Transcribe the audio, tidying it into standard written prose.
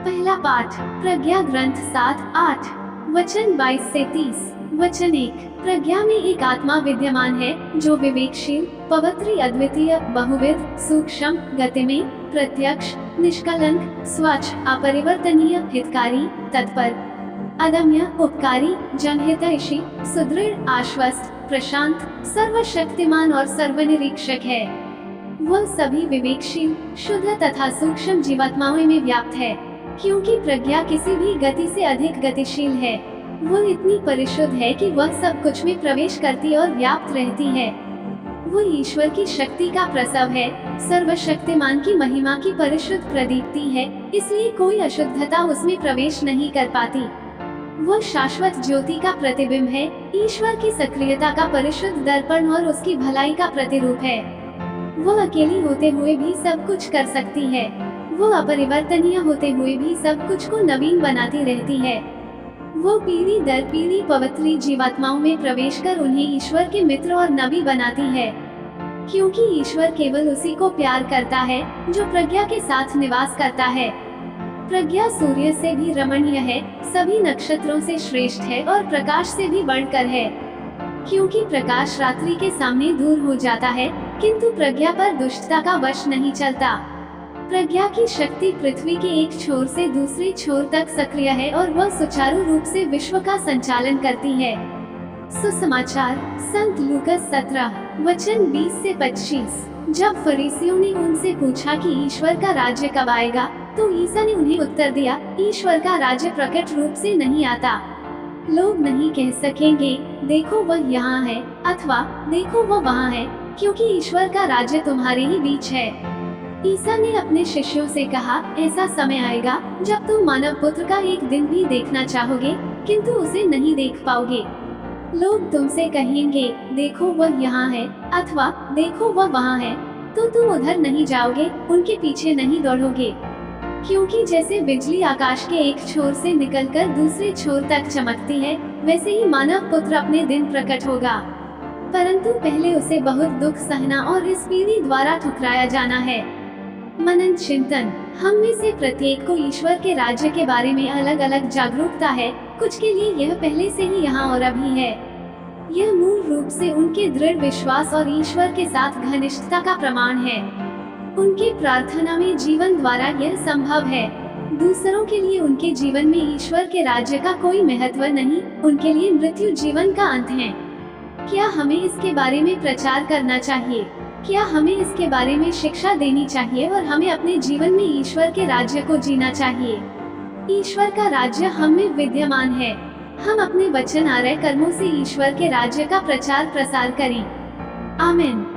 पहला पाठ प्रज्ञा ग्रंथ 7:8 वचन 22 से 30। वचन 1। प्रज्ञा में एक आत्मा विद्यमान है जो विवेकशील, पवित्र, अद्वितीय, बहुविध, सूक्ष्म, गतिमय, प्रत्यक्ष, निष्कलंक, स्वच्छ, अपरिवर्तनीय, हितकारी, तत्पर, अदम्य, उपकारी, जनहितैषी, सुदृढ़, आश्वस्त, प्रशांत, सर्वशक्तिमान और सर्वनिरीक्षक है। वह सभी विवेकशील, शुद्ध तथा सूक्ष्म जीवात्माओं में व्याप्त है, क्योंकि प्रज्ञा किसी भी गति से अधिक गतिशील है। वह इतनी परिशुद्ध है कि वह सब कुछ में प्रवेश करती और व्याप्त रहती है। वह ईश्वर की शक्ति का प्रसव है, सर्वशक्तिमान की महिमा की परिशुद्ध प्रदीप्ति है, इसलिए कोई अशुद्धता उसमें प्रवेश नहीं कर पाती। वह शाश्वत ज्योति का प्रतिबिंब है, ईश्वर की सक्रियता का परिशुद्ध दर्पण और उसकी भलाई का प्रतिरूप है। वह अकेली होते हुए भी सब कुछ कर सकती है। वह अपरिवर्तनीय होते हुए भी सब कुछ को नवीन बनाती रहती है। वो पीढ़ी दर पीढ़ी पवित्र जीवात्माओं में प्रवेश कर उन्हें ईश्वर के मित्र और नबी बनाती है, क्योंकि ईश्वर केवल उसी को प्यार करता है जो प्रज्ञा के साथ निवास करता है। प्रज्ञा सूर्य से भी रमणीय है, सभी नक्षत्रों से श्रेष्ठ है और प्रकाश से भी बढ़कर है, क्योंकि प्रकाश रात्रि के सामने दूर हो जाता है, किंतु प्रज्ञा पर दुष्टता का वश नहीं चलता। प्रज्ञा की शक्ति पृथ्वी के एक छोर से दूसरे छोर तक सक्रिय है और वह सुचारू रूप से विश्व का संचालन करती है। सुसमाचार संत लूकस 17 वचन 20 से 25। जब फरीसियों ने उनसे पूछा कि ईश्वर का राज्य कब आएगा, तो ईसा ने उन्हें उत्तर दिया, ईश्वर का राज्य प्रकट रूप से नहीं आता। लोग नहीं कह सकेंगे, देखो वह यहाँ है, अथवा देखो वह वहाँ है, क्योंकि ईश्वर का राज्य तुम्हारे ही बीच है। ईसा ने अपने शिष्यों से कहा, ऐसा समय आएगा जब तुम मानव पुत्र का एक दिन भी देखना चाहोगे, किंतु उसे नहीं देख पाओगे। लोग तुमसे कहेंगे, देखो वह यहाँ है, अथवा देखो वह वहाँ है, तो तुम उधर नहीं जाओगे, उनके पीछे नहीं दौड़ोगे। क्योंकि जैसे बिजली आकाश के एक छोर से निकलकर दूसरे छोर तक चमकती है, वैसे ही मानव पुत्र अपने दिन प्रकट होगा। परंतु पहले उसे बहुत दुख सहना और इस पीढ़ी द्वारा ठुकराया जाना है। मनन चिंतन। हम में से प्रत्येक को ईश्वर के राज्य के बारे में अलग अलग जागरूकता है। कुछ के लिए यह पहले से ही यहाँ और अभी है। यह मूल रूप से उनके दृढ़ विश्वास और ईश्वर के साथ घनिष्ठता का प्रमाण है। उनके प्रार्थना में जीवन द्वारा यह संभव है। दूसरों के लिए उनके जीवन में ईश्वर के राज्य का कोई महत्व नहीं, उनके लिए मृत्यु जीवन का अंत है। क्या हमें इसके बारे में प्रचार करना चाहिए? क्या हमें इसके बारे में शिक्षा देनी चाहिए और हमें अपने जीवन में ईश्वर के राज्य को जीना चाहिए? ईश्वर का राज्य हम में विद्यमान है। हम अपने वचन आर्य कर्मों से ईश्वर के राज्य का प्रचार प्रसार करें। आमीन।